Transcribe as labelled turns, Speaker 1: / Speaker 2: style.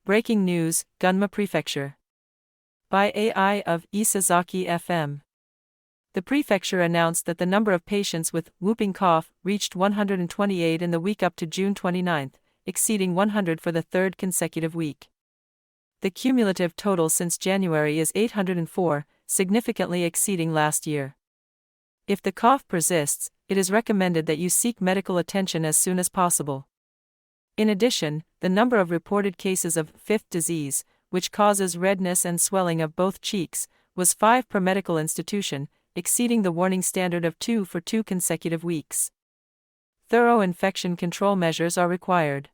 Speaker 1: Breaking news, Gunma Prefecture. By AI of Isesaki FM. The prefecture announced that the number of patients with whooping cough reached 128 in the week up to June 29, exceeding 100 for the third consecutive week. The cumulative total since January is 804, significantly exceeding last year. If the cough persists, it is recommended that you seek medical attention as soon as possible. In addition, the number of reported cases of fifth disease, which causes redness and swelling of both cheeks, was 5 per medical institution, exceeding the warning standard of 2 for 2 consecutive weeks. Thorough infection control measures are required.